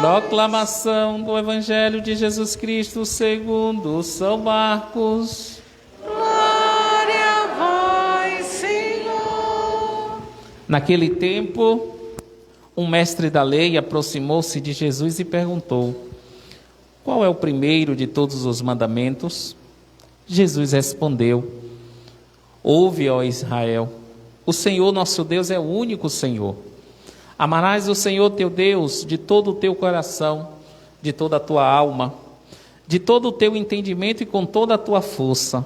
Proclamação do Evangelho de Jesus Cristo segundo São Marcos. Glória a vós, Senhor. Naquele tempo, um mestre da lei aproximou-se de Jesus e perguntou: qual é o primeiro de todos os mandamentos? Jesus respondeu: ouve, ó Israel, o Senhor nosso Deus é o único Senhor. Amarás o Senhor teu Deus de todo o teu coração, de toda a tua alma, de todo o teu entendimento e com toda a tua força.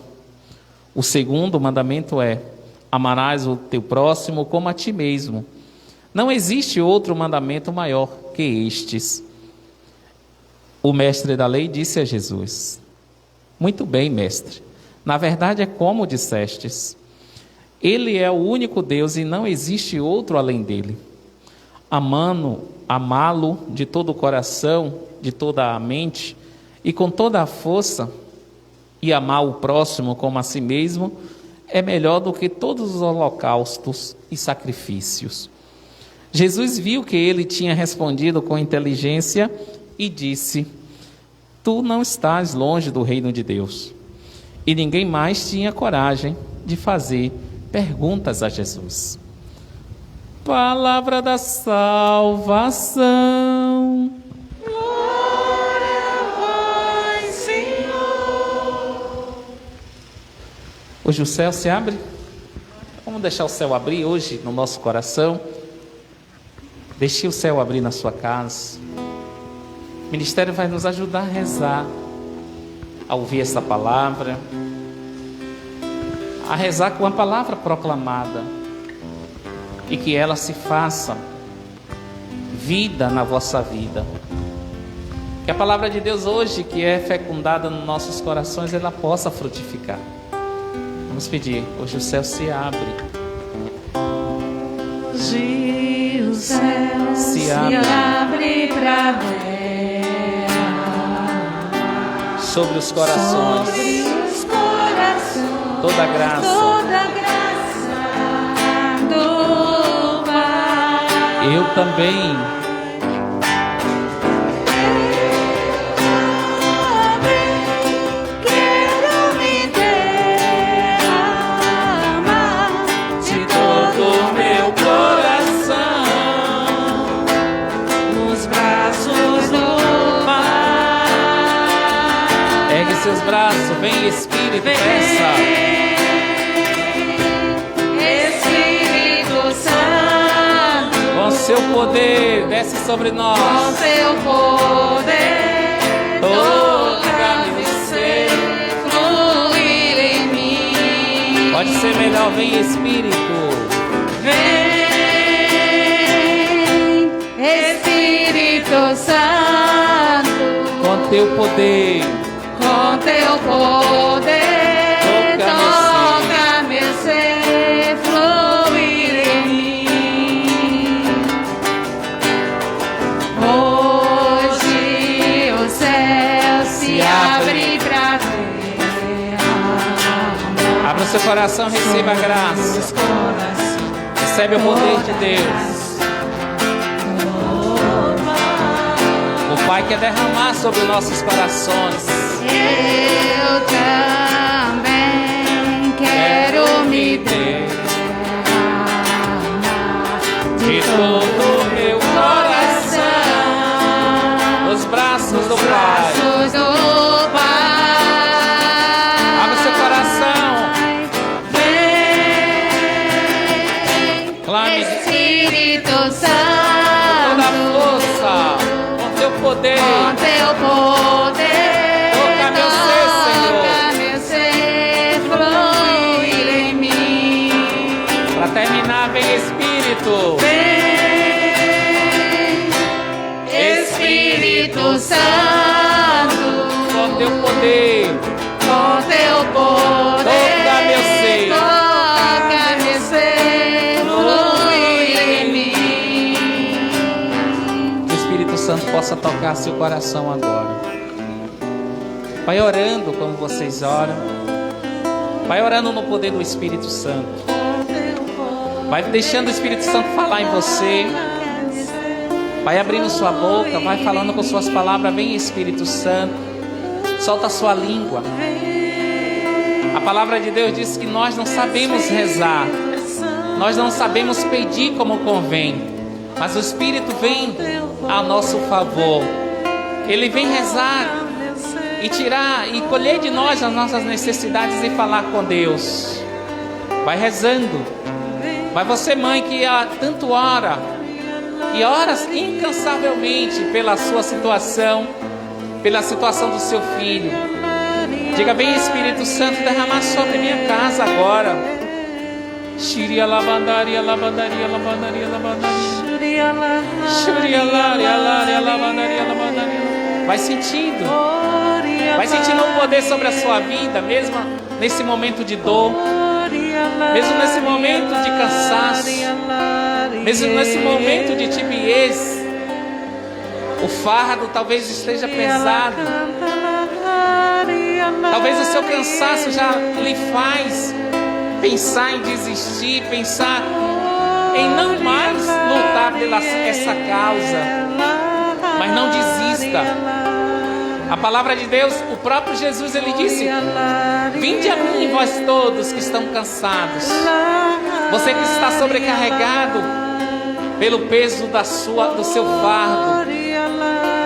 O segundo mandamento é: amarás o teu próximo como a ti mesmo. Não existe outro mandamento maior que estes. O mestre da lei disse a Jesus: muito bem, mestre, na verdade é como dissestes. Ele é o único Deus e não existe outro além dele. Amá-lo de todo o coração, de toda a mente e com toda a força, e amar o próximo como a si mesmo, é melhor do que todos os holocaustos e sacrifícios. Jesus viu que ele tinha respondido com inteligência e disse: tu não estás longe do reino de Deus. E ninguém mais tinha coragem de fazer perguntas a Jesus. Palavra da salvação. Glória a vós, Senhor. Hoje o céu se abre. Vamos deixar o céu abrir hoje no nosso coração. Deixe o céu abrir na sua casa. O ministério vai nos ajudar a rezar, a ouvir essa palavra, a rezar com a palavra proclamada, e que ela se faça vida na vossa vida. Que a palavra de Deus hoje, que é fecundada nos nossos corações, ela possa frutificar. Vamos pedir, hoje o céu se abre. Hoje o céu se abre pra terra, sobre os corações, toda graça do Pai. Eu também quero me derramar de todo o meu coração nos braços do Pai. ergue seus braços, vem Espírito, peça. Com seu poder, desce sobre nós. Com seu poder, toca-me ser, fluir em mim. Pode ser melhor, vem Espírito. Vem, Espírito Santo. Com teu poder, com teu poder, toca-me ser, fluir em mim. Hoje o céu se abre pra terra. abra o seu coração, receba a graça. Recebe o poder de Deus. O Pai quer derramar sobre nossos corações. Eu também quero me derramar De todo o meu coração, nos braços do Pai. braços do Pai. Abra o seu coração. Vem, Clame Espírito toda a Santo, força, com teu poder. com teu poder, Toca-me o ser, Senhor. toca-me o ser, fluir em mim. Para terminar, vem Espírito. Vem, Espírito Santo, Com teu poder, com teu poder, toca-me o ser. toca-me o ser, fluir em mim. que o Espírito Santo possa tocar seu coração agora. Vai orando como vocês oram. Vai orando no poder do Espírito Santo. Vai deixando o Espírito Santo falar em você. Vai abrindo sua boca, vai falando com suas palavras. Vem, Espírito Santo, solta a sua língua. A palavra de Deus diz que nós não sabemos rezar, nós não sabemos pedir como convém, mas o Espírito vem a nosso favor. Ele vem rezar e tirar e colher de nós as nossas necessidades e falar com Deus. Vai rezando. Vai você, mãe, que há tanto ora e oras incansavelmente pela sua situação, pela situação do seu filho. Diga bem, Espírito Santo, derramar sobre minha casa agora. Shiria lavandaria, lavandaria, lavandaria, lavandaria. Shiria laria, laria, lavandaria, lavandaria. Vai sentindo o poder sobre a sua vida, mesmo nesse momento de dor, mesmo nesse momento de cansaço, mesmo nesse momento de tibiez. O fardo talvez esteja pesado, talvez o seu cansaço já lhe faz pensar em desistir, pensar em não mais lutar pela essa causa. Mas não desista. A palavra de Deus, o próprio Jesus, ele disse: vinde a mim, vós todos que estão cansados, você que está sobrecarregado pelo peso do seu fardo.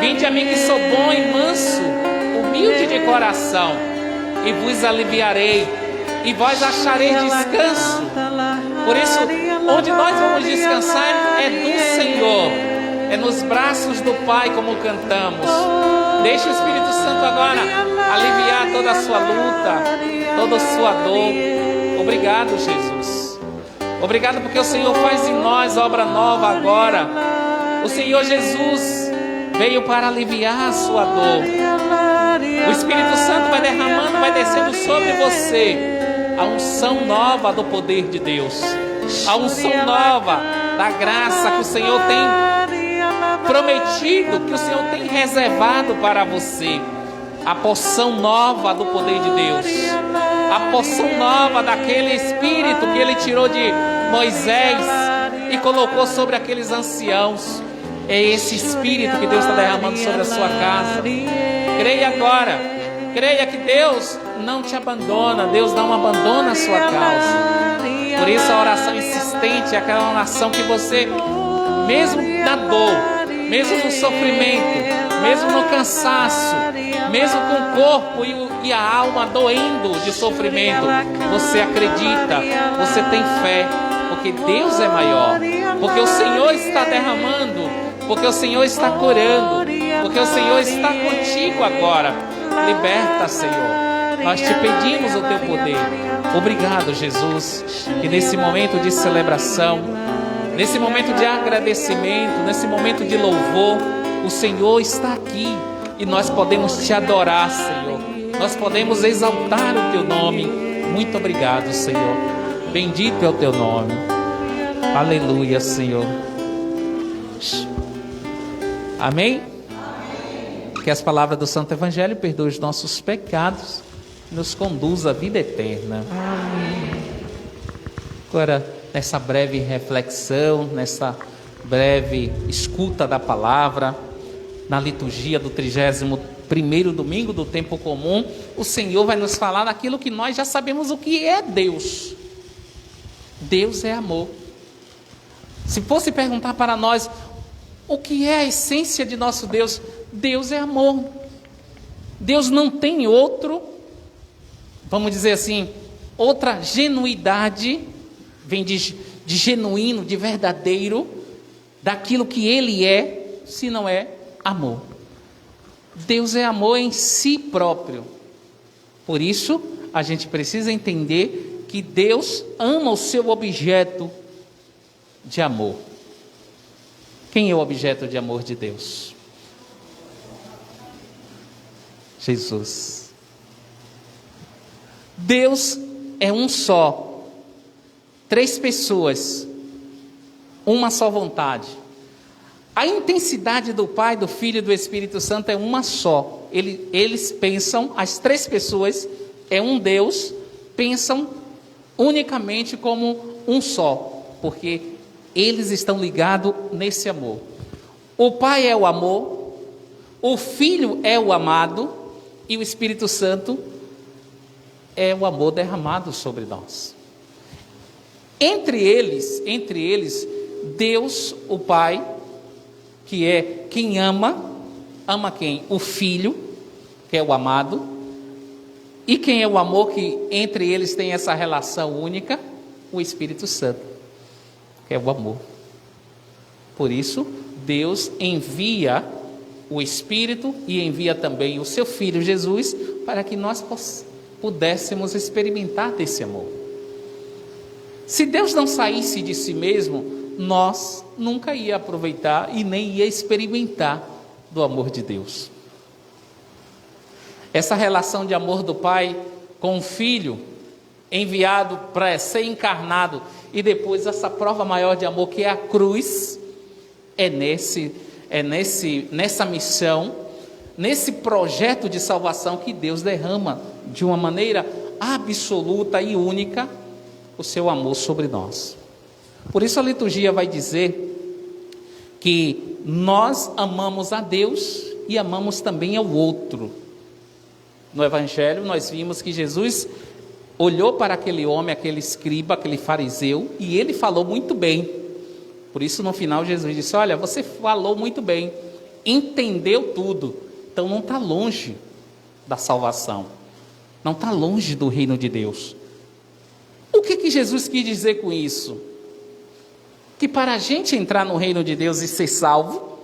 Vinde a mim que sou bom e manso, humilde de coração, e vos aliviarei, e vós achareis descanso. Por isso, onde nós vamos descansar é do Senhor, é nos braços do Pai, como cantamos. Deixe o Espírito Santo agora aliviar toda a sua luta, toda a sua dor. Obrigado, Jesus. Obrigado porque o Senhor faz em nós obra nova agora. O Senhor Jesus veio para aliviar a sua dor. O Espírito Santo vai derramando, vai descendo sobre você a unção nova do poder de Deus, a unção nova da graça que o Senhor tem prometido, que o Senhor tem reservado para você. A porção nova do poder de Deus, a porção nova daquele Espírito que Ele tirou de Moisés e colocou sobre aqueles anciãos. É esse Espírito que Deus está derramando sobre a sua casa. Creia agora, creia que Deus não te abandona, Deus não abandona a sua causa. Por isso a oração insistente é aquela oração que você, mesmo na dor, mesmo no sofrimento, mesmo no cansaço, mesmo com o corpo e a alma doendo de sofrimento, você acredita, você tem fé, porque Deus é maior, porque o Senhor está derramando, porque o Senhor está curando, porque o Senhor está contigo agora. Liberta, Senhor. Nós te pedimos o teu poder. Obrigado, Jesus, que nesse momento de celebração, nesse momento de agradecimento, nesse momento de louvor, o Senhor está aqui e nós podemos te adorar, Senhor. Nós podemos exaltar o teu nome. Muito obrigado, Senhor. Bendito é o teu nome. Aleluia, Senhor. Amém? Que as palavras do Santo Evangelho perdoem os nossos pecados e nos conduz à vida eterna. Amém. Agora, nessa breve reflexão, nessa breve escuta da palavra, na liturgia do 31º domingo do tempo comum, o Senhor vai nos falar daquilo que nós já sabemos o que é Deus. Deus é amor. Se fosse perguntar para nós o que é a essência de nosso Deus, Deus é amor. Deus não tem outro, vamos dizer assim, outra genuidade, vem de genuíno, de verdadeiro, daquilo que Ele é, se não é amor. Deus é amor em si próprio. Por isso, a gente precisa entender que Deus ama o seu objeto de amor. Quem é o objeto de amor de Deus? Jesus. Deus é um só. 3 pessoas, uma só vontade. A intensidade do Pai, do Filho e do Espírito Santo é uma só. Eles pensam, as 3 pessoas, é um Deus, pensam unicamente como um só, porque eles estão ligados nesse amor. O Pai é o amor, o Filho é o amado e o Espírito Santo é o amor derramado sobre nós. Entre eles, Deus, o Pai, que é quem ama quem? O Filho, que é o amado. E quem é o amor que entre eles tem essa relação única? O Espírito Santo, que é o amor. Por isso, Deus envia o Espírito e envia também o seu Filho Jesus para que nós pudéssemos experimentar desse amor. Se Deus não saísse de si mesmo, nós nunca ia aproveitar e nem ia experimentar do amor de Deus. Essa relação de amor do Pai com o Filho enviado para ser encarnado e depois essa prova maior de amor que é a cruz, nessa missão, nesse projeto de salvação que Deus derrama de uma maneira absoluta e única o seu amor sobre nós. Por isso a liturgia vai dizer que nós amamos a Deus e amamos também ao outro. No Evangelho nós vimos que Jesus olhou para aquele homem, aquele escriba, aquele fariseu, e ele falou muito bem. Por isso no final Jesus disse: olha, você falou muito bem, entendeu tudo, então não está longe da salvação, não está longe do reino de Deus. O que Jesus quis dizer com isso? Que para a gente entrar no reino de Deus e ser salvo,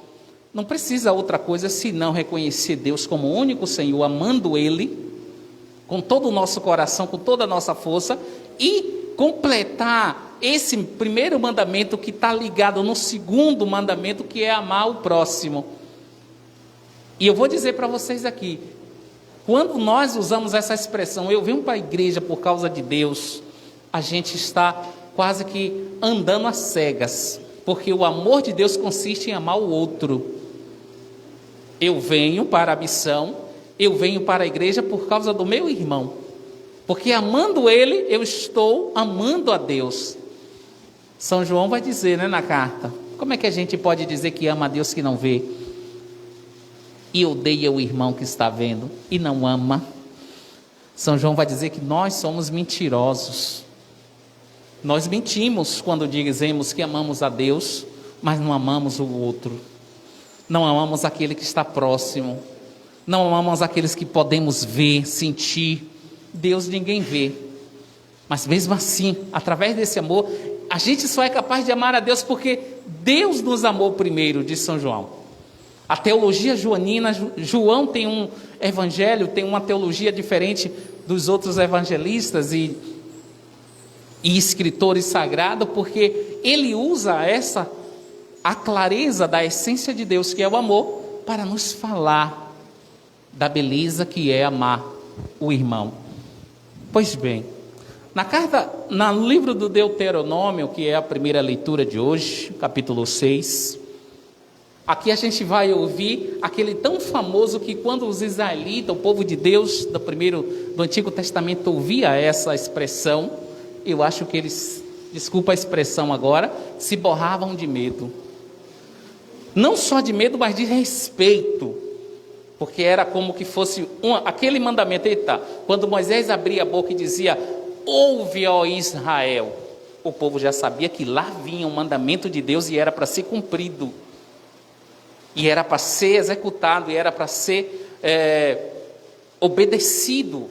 não precisa outra coisa senão reconhecer Deus como o único Senhor, amando Ele com todo o nosso coração, com toda a nossa força, e completar esse primeiro mandamento que está ligado no segundo mandamento, que é amar o próximo. E eu vou dizer para vocês aqui, quando nós usamos essa expressão, eu venho para a igreja por causa de Deus, a gente está quase que andando às cegas, porque o amor de Deus consiste em amar o outro. Eu venho para a missão, eu venho para a igreja por causa do meu irmão, porque amando ele, eu estou amando a Deus. São João vai dizer, na carta, como é que a gente pode dizer que ama a Deus que não vê, e odeia o irmão que está vendo, e não ama? São João vai dizer que nós somos mentirosos. Nós mentimos quando dizemos que amamos a Deus, mas não amamos o outro. Não amamos aquele que está próximo. Não amamos aqueles que podemos ver, sentir. Deus ninguém vê. Mas mesmo assim, através desse amor, a gente só é capaz de amar a Deus porque Deus nos amou primeiro, diz São João. A teologia joanina, João tem um evangelho, tem uma teologia diferente dos outros evangelistas e escritores sagrados, porque ele usa a clareza da essência de Deus, que é o amor, para nos falar da beleza que é amar o irmão. Pois bem, no livro do Deuteronômio, que é a primeira leitura de hoje, capítulo 6, aqui a gente vai ouvir aquele tão famoso que quando os israelitas, o povo de Deus do Antigo Testamento, ouvia essa expressão, eu acho que eles, desculpa a expressão agora, se borravam de medo. Não só de medo, mas de respeito. Porque era como que fosse aquele mandamento. Eita, quando Moisés abria a boca e dizia: ouve, ó Israel, o povo já sabia que lá vinha um mandamento de Deus e era para ser cumprido. E era para ser executado, e era para ser obedecido.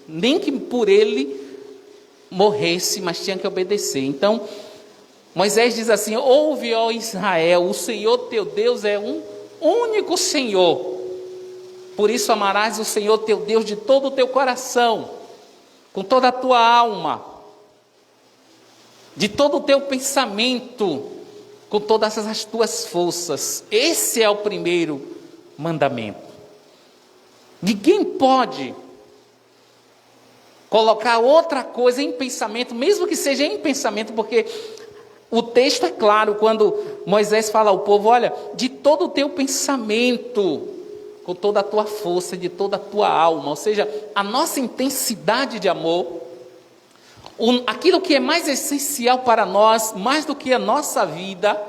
Nem que por ele morresse, mas tinha que obedecer. Então Moisés diz assim: ouve, ó Israel, o Senhor teu Deus é um único Senhor, por isso amarás o Senhor teu Deus de todo o teu coração, com toda a tua alma, de todo o teu pensamento, com todas as tuas forças. Esse é o primeiro mandamento. Ninguém pode colocar outra coisa em pensamento, mesmo que seja em pensamento, porque o texto é claro, quando Moisés fala ao povo: olha, de todo o teu pensamento, com toda a tua força, de toda a tua alma. Ou seja, a nossa intensidade de amor, aquilo que é mais essencial para nós, mais do que a nossa vida,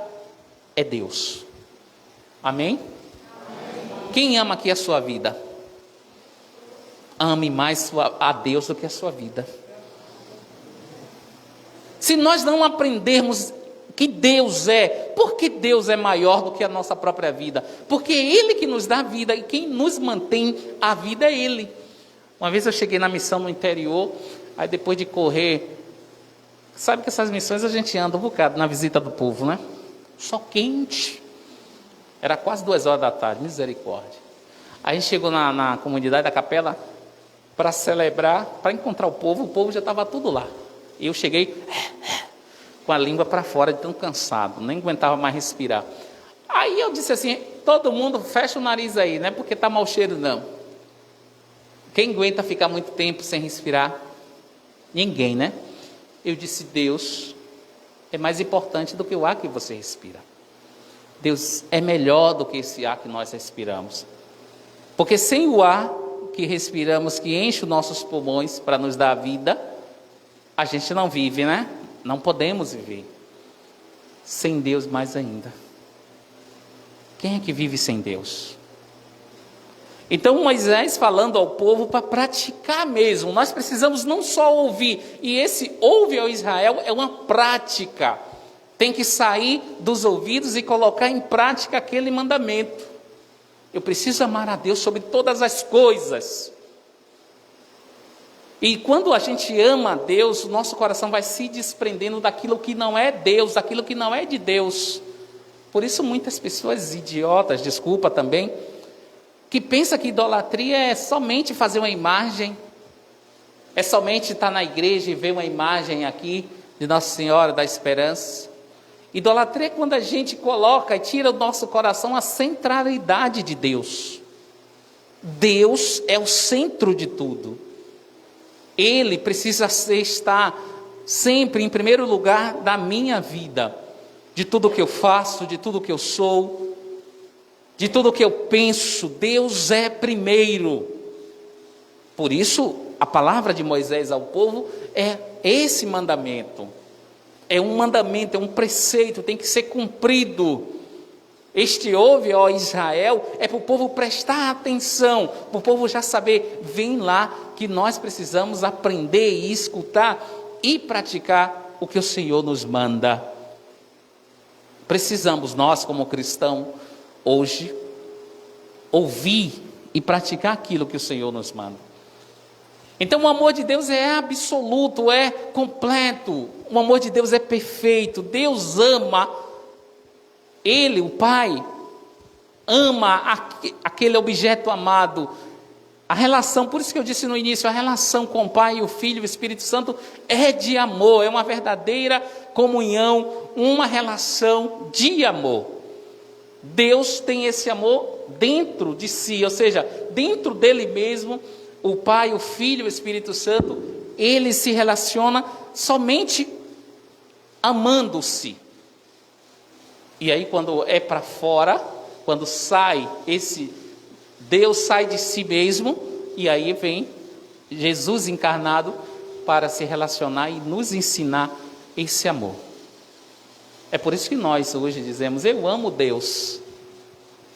é Deus. Amém? Quem ama aqui a sua vida? Ame mais a Deus do que a sua vida. Se nós não aprendermos que Deus é, porque Deus é maior do que a nossa própria vida, porque é Ele que nos dá a vida e quem nos mantém a vida é Ele. Uma vez eu cheguei na missão no interior, aí depois de correr, sabe que essas missões a gente anda um bocado na visita do povo, né? Sol quente, era quase 2 horas da tarde, misericórdia. Aí a gente chegou na comunidade da capela para celebrar, para encontrar o povo já estava tudo lá. E eu cheguei com a língua para fora, de tão cansado, nem aguentava mais respirar. Aí eu disse assim, todo mundo fecha o nariz aí, não é porque está mau cheiro não. Quem aguenta ficar muito tempo sem respirar? Ninguém, né? Eu disse, Deus é mais importante do que o ar que você respira. Deus é melhor do que esse ar que nós respiramos. Porque sem o ar que respiramos, que enche os nossos pulmões para nos dar a vida, a gente não vive, né? Não podemos viver. Sem Deus mais ainda. Quem é que vive sem Deus? Então Moisés falando ao povo para praticar mesmo. Nós precisamos não só ouvir. E esse ouve ao Israel é uma prática. Tem que sair dos ouvidos e colocar em prática aquele mandamento. Eu preciso amar a Deus sobre todas as coisas. E quando a gente ama a Deus, o nosso coração vai se desprendendo daquilo que não é Deus, daquilo que não é de Deus. Por isso muitas pessoas idiotas, desculpa também, que pensam que idolatria é somente fazer uma imagem, é somente estar na igreja e ver uma imagem aqui de Nossa Senhora da Esperança. Idolatria é quando a gente coloca e tira do nosso coração a centralidade de Deus. Deus é o centro de tudo. Ele precisa estar sempre em primeiro lugar da minha vida, de tudo que eu faço, de tudo que eu sou, de tudo que eu penso. Deus é primeiro. Por isso, a palavra de Moisés ao povo é esse mandamento. É um mandamento, é um preceito, tem que ser cumprido. Este ouve, ó Israel, é para o povo prestar atenção, para o povo já saber, vem lá que nós precisamos aprender e escutar e praticar o que o Senhor nos manda. Precisamos nós como cristãos hoje ouvir e praticar aquilo que o Senhor nos manda. Então o amor de Deus é absoluto, é completo, o amor de Deus é perfeito. Deus ama, Ele, o Pai, ama aquele objeto amado. A relação, por isso que eu disse no início, a relação com o Pai, o Filho e o Espírito Santo é de amor, é uma verdadeira comunhão, uma relação de amor. Deus tem esse amor dentro de si, ou seja, dentro dele mesmo. O Pai, o Filho e o Espírito Santo, ele se relaciona somente amando-se. E aí quando é para fora, quando sai Deus sai de si mesmo, e aí vem Jesus encarnado para se relacionar e nos ensinar esse amor. É por isso que nós hoje dizemos, eu amo Deus,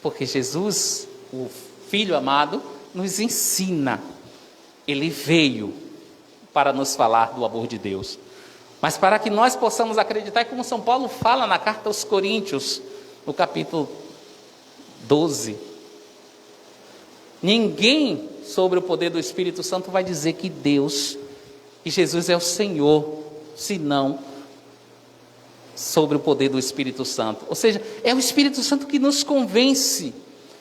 porque Jesus, o Filho amado, nos ensina. Ele veio para nos falar do amor de Deus. Mas para que nós possamos acreditar, como São Paulo fala na carta aos Coríntios, no capítulo 12, ninguém sobre o poder do Espírito Santo vai dizer que Deus, que Jesus é o Senhor, senão sobre o poder do Espírito Santo. Ou seja, é o Espírito Santo que nos convence,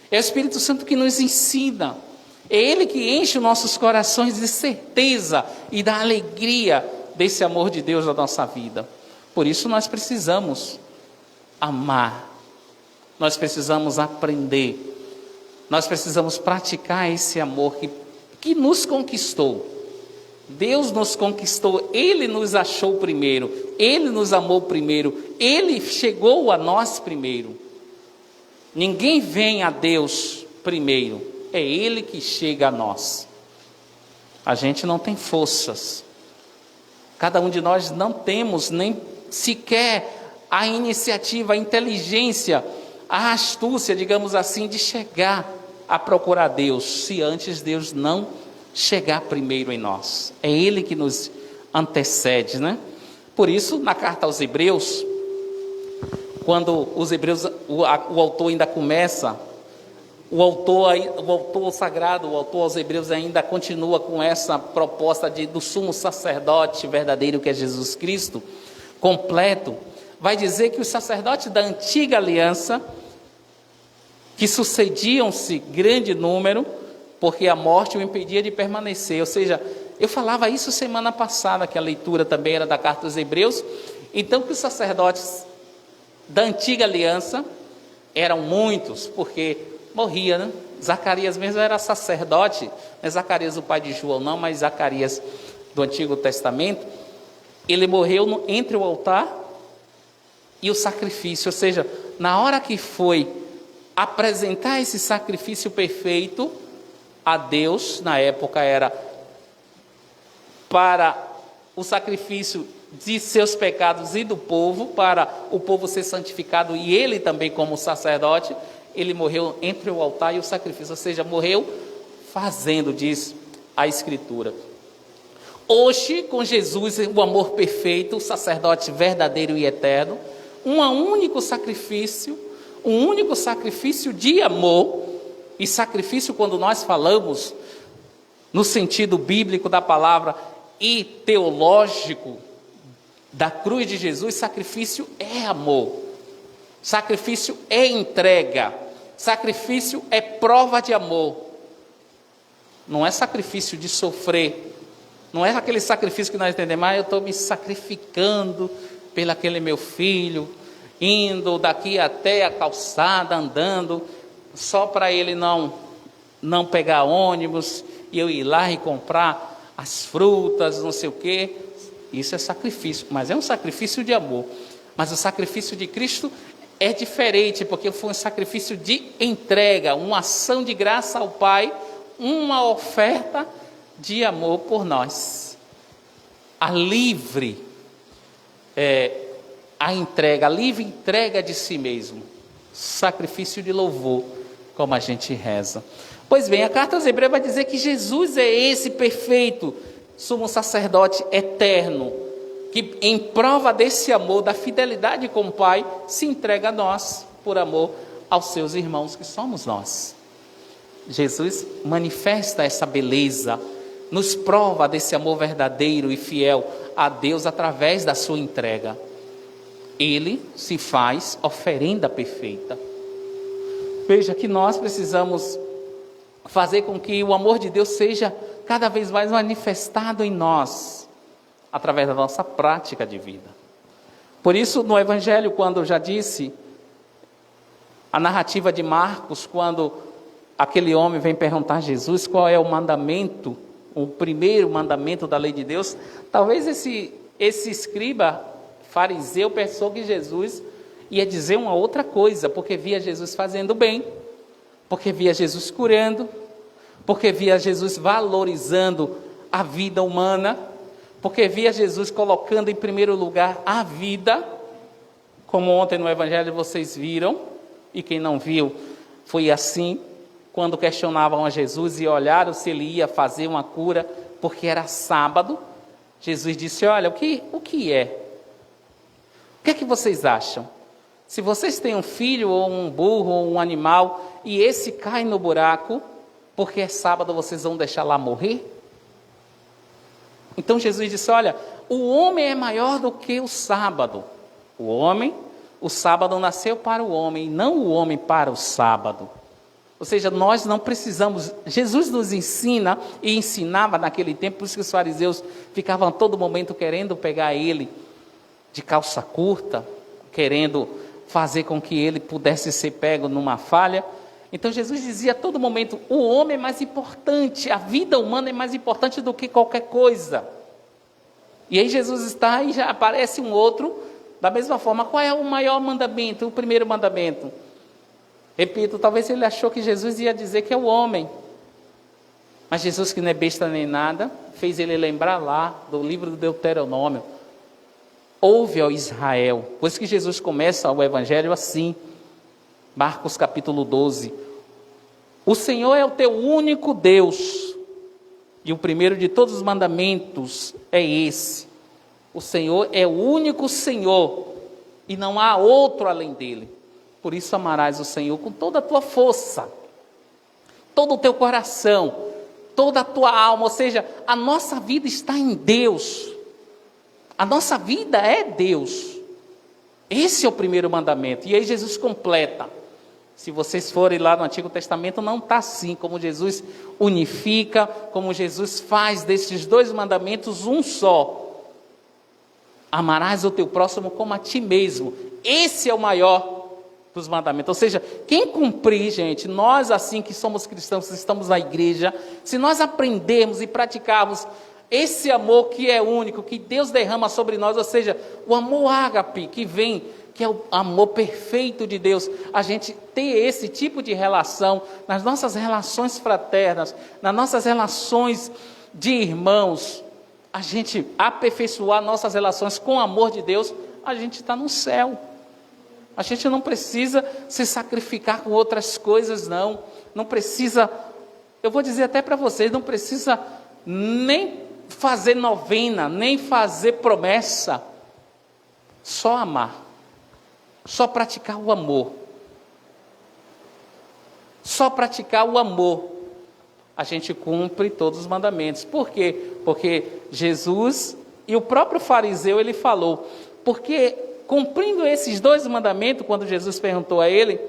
é o Espírito Santo que nos ensina. É Ele que enche os nossos corações de certeza e da alegria desse amor de Deus na nossa vida. Por isso nós precisamos amar, nós precisamos aprender, nós precisamos praticar esse amor que nos conquistou. Deus nos conquistou, Ele nos achou primeiro, Ele nos amou primeiro, Ele chegou a nós primeiro. Ninguém vem a Deus primeiro. É Ele que chega a nós. A gente não tem forças. Cada um de nós não temos nem sequer a iniciativa, a inteligência, a astúcia, digamos assim, de chegar a procurar Deus, se antes Deus não chegar primeiro em nós. É Ele que nos antecede, né? Por isso, na carta aos Hebreus, quando os Hebreus, o autor ainda começa, o autor sagrado, o autor aos Hebreus ainda continua com essa proposta do sumo sacerdote verdadeiro, que é Jesus Cristo, completo. Vai dizer que os sacerdotes da antiga aliança, que sucediam-se grande número, porque a morte o impedia de permanecer. Ou seja, eu falava isso semana passada, que a leitura também era da carta aos Hebreus. Então, que os sacerdotes da antiga aliança eram muitos, porque morria, né? Zacarias mesmo era sacerdote, não é Zacarias o pai de João não, mas Zacarias do Antigo Testamento. Ele morreu entre o altar e o sacrifício, ou seja, na hora que foi apresentar esse sacrifício perfeito a Deus, na época era para o sacrifício de seus pecados e do povo, para o povo ser santificado, e ele também como sacerdote, ele morreu entre o altar e o sacrifício, ou seja, morreu fazendo, diz a Escritura. Hoje, com Jesus, o amor perfeito, o sacerdote verdadeiro e eterno, um único sacrifício de amor, e sacrifício, quando nós falamos no sentido bíblico da palavra e teológico da cruz de Jesus, sacrifício é amor, sacrifício é entrega, sacrifício é prova de amor, não é sacrifício de sofrer, não é aquele sacrifício que nós entendemos, eu estou me sacrificando pelo aquele meu filho, indo daqui até a calçada, andando, só para ele não pegar ônibus, e eu ir lá e comprar as frutas, não sei o quê. Isso é sacrifício, mas é um sacrifício de amor. Mas o sacrifício de Cristo é diferente, porque foi um sacrifício de entrega, uma ação de graça ao Pai, uma oferta de amor por nós. A livre entrega de si mesmo, sacrifício de louvor, como a gente reza. Pois bem, a carta aos Hebreus vai dizer que Jesus é esse perfeito sumo sacerdote eterno, que em prova desse amor, da fidelidade com o Pai, se entrega a nós, por amor aos seus irmãos, que somos nós. Jesus manifesta essa beleza, nos prova desse amor verdadeiro e fiel a Deus através da sua entrega. Ele se faz oferenda perfeita. Veja que nós precisamos fazer com que o amor de Deus seja cada vez mais manifestado em nós, através da nossa prática de vida. Por isso, no Evangelho, quando eu já disse, a narrativa de Marcos, quando aquele homem vem perguntar a Jesus qual é o mandamento, o primeiro mandamento da lei de Deus, talvez esse escriba fariseu pensou que Jesus ia dizer uma outra coisa, porque via Jesus fazendo bem, porque via Jesus curando, porque via Jesus valorizando a vida humana, porque via Jesus colocando em primeiro lugar a vida, como ontem no Evangelho vocês viram, e quem não viu, foi assim, quando questionavam a Jesus e olharam se ele ia fazer uma cura, porque era sábado, Jesus disse, olha, o que é? O que é que vocês acham? Se vocês têm um filho, ou um burro, ou um animal, e esse cai no buraco, porque é sábado, vocês vão deixar lá morrer? Então Jesus disse, olha, o homem é maior do que o sábado. O sábado nasceu para o homem, não o homem para o sábado. Ou seja, nós não precisamos, Jesus nos ensina e ensinava naquele tempo, por isso que os fariseus ficavam a todo momento querendo pegar ele de calça curta, querendo fazer com que ele pudesse ser pego numa falha. Então Jesus dizia a todo momento, o homem é mais importante, a vida humana é mais importante do que qualquer coisa. E aí Jesus está e já aparece um outro, da mesma forma, qual é o maior mandamento, o primeiro mandamento? Repito, talvez ele achou que Jesus ia dizer que é o homem. Mas Jesus, que não é besta nem nada, fez ele lembrar lá do livro do Deuteronômio. Ouve, ó Israel, pois que Jesus começa o Evangelho assim. Marcos capítulo 12. O Senhor é o teu único Deus. E o primeiro de todos os mandamentos é esse. O Senhor é o único Senhor. E não há outro além dele. Por isso amarás o Senhor com toda a tua força, todo o teu coração, toda a tua alma. Ou seja, a nossa vida está em Deus. A nossa vida é Deus. Esse é o primeiro mandamento. E aí Jesus completa. Se vocês forem lá no Antigo Testamento, não está assim, como Jesus unifica, como Jesus faz desses dois mandamentos um só. Amarás o teu próximo como a ti mesmo. Esse é o maior dos mandamentos. Ou seja, quem cumprir, gente, nós assim que somos cristãos, estamos na igreja, se nós aprendermos e praticarmos esse amor que é único, que Deus derrama sobre nós, ou seja, o amor ágape que vem, que é o amor perfeito de Deus, a gente ter esse tipo de relação nas nossas relações fraternas, nas nossas relações de irmãos, a gente aperfeiçoar nossas relações com o amor de Deus, a gente está no céu. A gente não precisa se sacrificar com outras coisas, não. Não precisa, eu vou dizer até para vocês, não precisa nem fazer novena, nem fazer promessa. Só amar. Só praticar o amor. Só praticar o amor. A gente cumpre todos os mandamentos. Por quê? Porque Jesus e o próprio fariseu, ele falou, porque cumprindo esses dois mandamentos, quando Jesus perguntou a ele,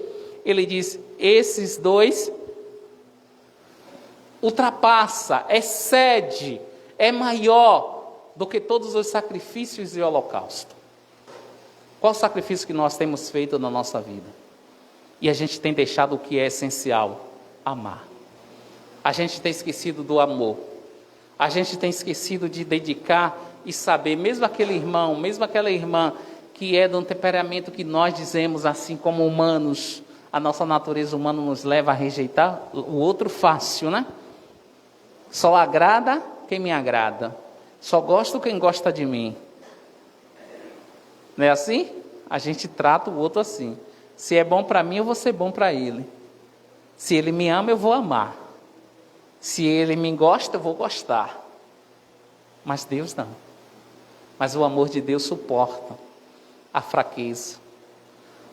ele disse, esses dois ultrapassa, excede, é maior do que todos os sacrifícios e holocausto. Qual sacrifício que nós temos feito na nossa vida? E a gente tem deixado o que é essencial, amar. A gente tem esquecido do amor. A gente tem esquecido de dedicar e saber, mesmo aquele irmão, mesmo aquela irmã, que é de um temperamento que nós dizemos assim como humanos, a nossa natureza humana nos leva a rejeitar o outro fácil, né? Só agrada quem me agrada. Só gosto quem gosta de mim. Não é assim? A gente trata o outro assim. Se é bom para mim, eu vou ser bom para ele. Se ele me ama, eu vou amar. Se ele me gosta, eu vou gostar. Mas Deus não. Mas o amor de Deus suporta a fraqueza.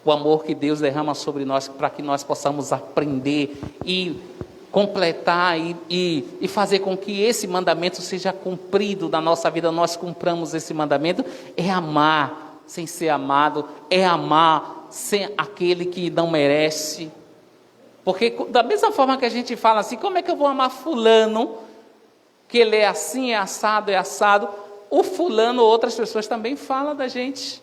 O amor que Deus derrama sobre nós para que nós possamos aprender e completar e fazer com que esse mandamento seja cumprido na nossa vida. Nós cumpramos esse mandamento, é amar sem ser amado, é amar sem aquele que não merece. Porque da mesma forma que a gente fala assim, como é que eu vou amar fulano, que ele é assim, é assado, o fulano, outras pessoas também falam da gente.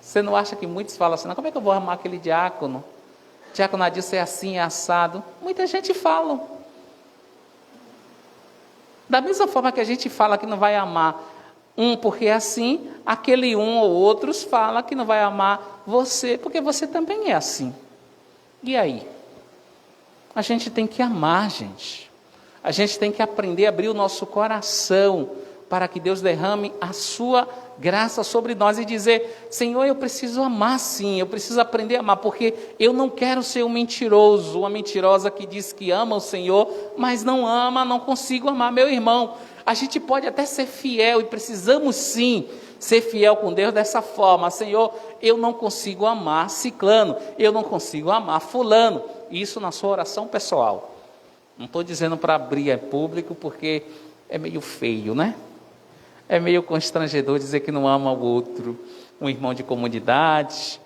Você não acha que muitos falam assim, não, como é que eu vou amar aquele diácono? Diácono Adilson é assim, é assado. Muita gente fala. Da mesma forma que a gente fala que não vai amar um porque é assim, aquele um ou outros fala que não vai amar você porque você também é assim. E aí? A gente tem que amar, gente. A gente tem que aprender a abrir o nosso coração para que Deus derrame a sua graça sobre nós e dizer, Senhor, eu preciso amar sim, eu preciso aprender a amar, porque eu não quero ser um mentiroso, uma mentirosa que diz que ama o Senhor, mas não ama, não consigo amar meu irmão. A gente pode até ser fiel e precisamos sim ser fiel com Deus dessa forma. Senhor, eu não consigo amar ciclano, eu não consigo amar fulano. Isso na sua oração pessoal. Não estou dizendo para abrir em público, porque é meio feio, né? É meio constrangedor dizer que não ama o outro. Um irmão de comunidade,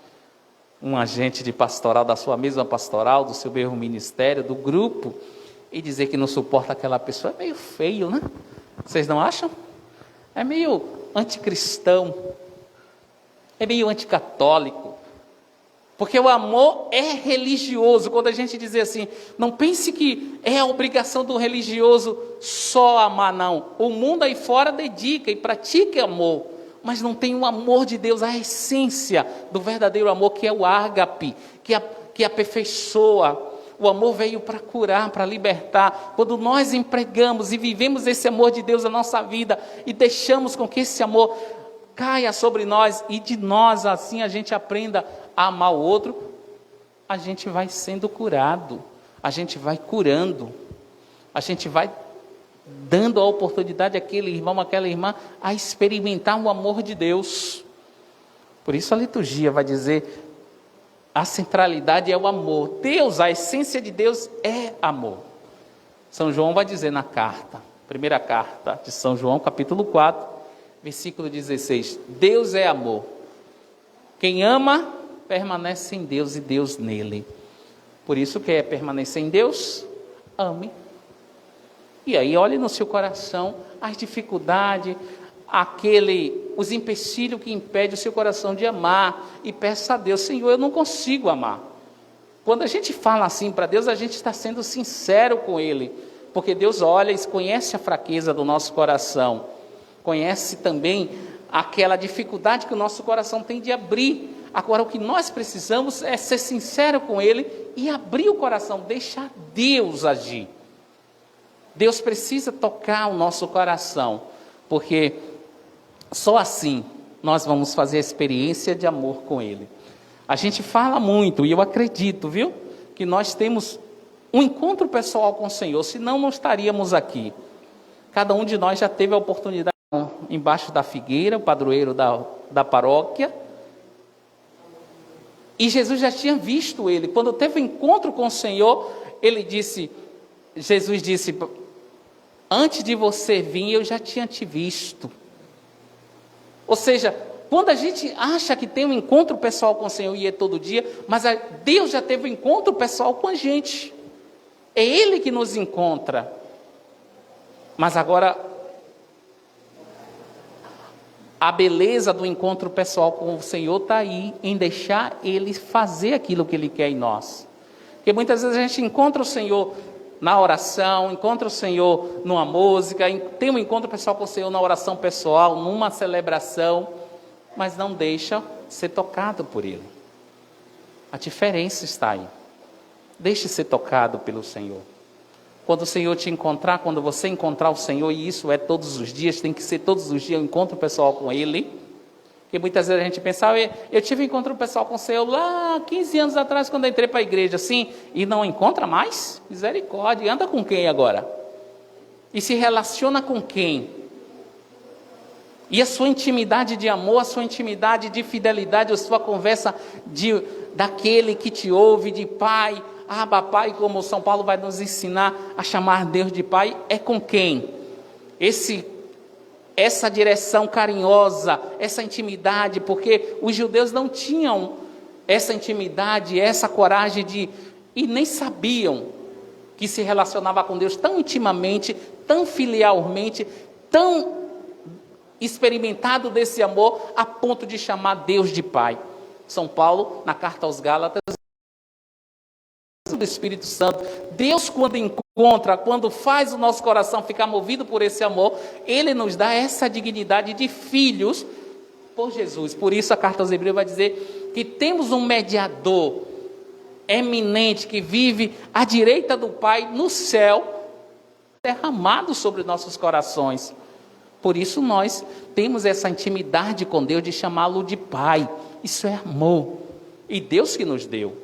um agente de pastoral, da sua mesma pastoral, do seu mesmo ministério, do grupo, e dizer que não suporta aquela pessoa, é meio feio, né? Vocês não acham? É meio anticristão, é meio anticatólico, porque o amor é religioso. Quando a gente diz assim, não pense que é a obrigação do religioso só amar, não. O mundo aí fora dedica e pratica amor, mas não tem o amor de Deus, a essência do verdadeiro amor, que é o ágape, que aperfeiçoa. O amor veio para curar, para libertar. Quando nós empregamos e vivemos esse amor de Deus na nossa vida e deixamos com que esse amor caia sobre nós e de nós assim a gente aprenda a amar o outro, a gente vai sendo curado, a gente vai curando, a gente vai dando a oportunidade àquele irmão, àquela irmã, a experimentar o amor de Deus. Por isso a liturgia vai dizer, a centralidade é o amor. Deus, a essência de Deus é amor. São João vai dizer na carta, primeira carta de São João, capítulo 4, versículo 16, Deus é amor. Quem ama, permanece em Deus e Deus nele. Por isso, quer permanecer em Deus? Ame. E aí, olhe no seu coração as dificuldades, os empecilhos que impedem o seu coração de amar, e peça a Deus, Senhor, eu não consigo amar. Quando a gente fala assim para Deus, a gente está sendo sincero com Ele, porque Deus olha e conhece a fraqueza do nosso coração, conhece também aquela dificuldade que o nosso coração tem de abrir. Agora, o que nós precisamos é ser sincero com Ele e abrir o coração, deixar Deus agir. Deus precisa tocar o nosso coração, porque só assim nós vamos fazer a experiência de amor com Ele. A gente fala muito, e eu acredito, viu, que nós temos um encontro pessoal com o Senhor, senão não estaríamos aqui. Cada um de nós já teve a oportunidade embaixo da figueira, o padroeiro da paróquia, e Jesus já tinha visto ele. Quando teve um encontro com o Senhor, Jesus disse, antes de você vir, eu já tinha te visto. Ou seja, quando a gente acha que tem um encontro pessoal com o Senhor e é todo dia, mas Deus já teve um encontro pessoal com a gente. É Ele que nos encontra. Mas agora, a beleza do encontro pessoal com o Senhor está aí, em deixar Ele fazer aquilo que Ele quer em nós. Porque muitas vezes a gente encontra o Senhor na oração, encontra o Senhor numa música, tem um encontro pessoal com o Senhor na oração pessoal, numa celebração, mas não deixa ser tocado por Ele. A diferença está aí. Deixe ser tocado pelo Senhor. Quando o Senhor te encontrar, quando você encontrar o Senhor, e isso é todos os dias, tem que ser todos os dias um encontro pessoal com Ele, porque muitas vezes a gente pensa, eu tive um encontro pessoal com o Senhor lá 15 anos atrás, quando eu entrei para a igreja, assim, e não encontra mais? Misericórdia, e anda com quem agora? E se relaciona com quem? E a sua intimidade de amor, a sua intimidade de fidelidade, a sua conversa daquele que te ouve, de pai, Pai, como São Paulo vai nos ensinar a chamar Deus de Pai, é com quem? Essa direção carinhosa, essa intimidade, porque os judeus não tinham essa intimidade, essa coragem e nem sabiam que se relacionava com Deus tão intimamente, tão filialmente, tão experimentado desse amor, a ponto de chamar Deus de Pai. São Paulo, na carta aos Gálatas, do Espírito Santo, Deus quando encontra, quando faz o nosso coração ficar movido por esse amor, Ele nos dá essa dignidade de filhos por Jesus. Por isso a carta aos Hebreus vai dizer que temos um mediador eminente que vive à direita do Pai no céu, derramado sobre nossos corações. Por isso nós temos essa intimidade com Deus de chamá-lo de Pai. Isso é amor, e Deus que nos deu.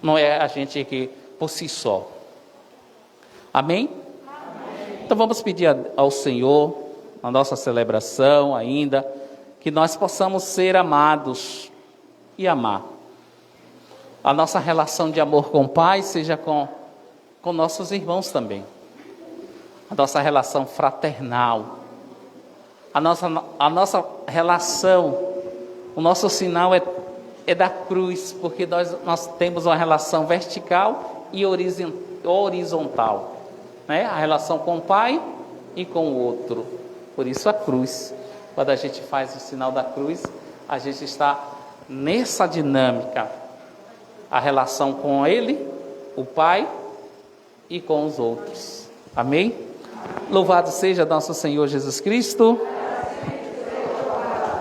Não é a gente que por si só. Amém? Amém. Então vamos pedir ao Senhor, na nossa celebração ainda, que nós possamos ser amados e amar. A nossa relação de amor com o Pai seja com nossos irmãos também. A nossa relação fraternal. A nossa relação, o nosso sinal é da cruz, porque nós temos uma relação vertical e horizontal, né? A relação com o Pai e com o outro. Por isso a cruz. Quando a gente faz o sinal da cruz, a gente está nessa dinâmica, a relação com Ele, o Pai, e com os outros. Amém? Louvado seja nosso Senhor Jesus Cristo.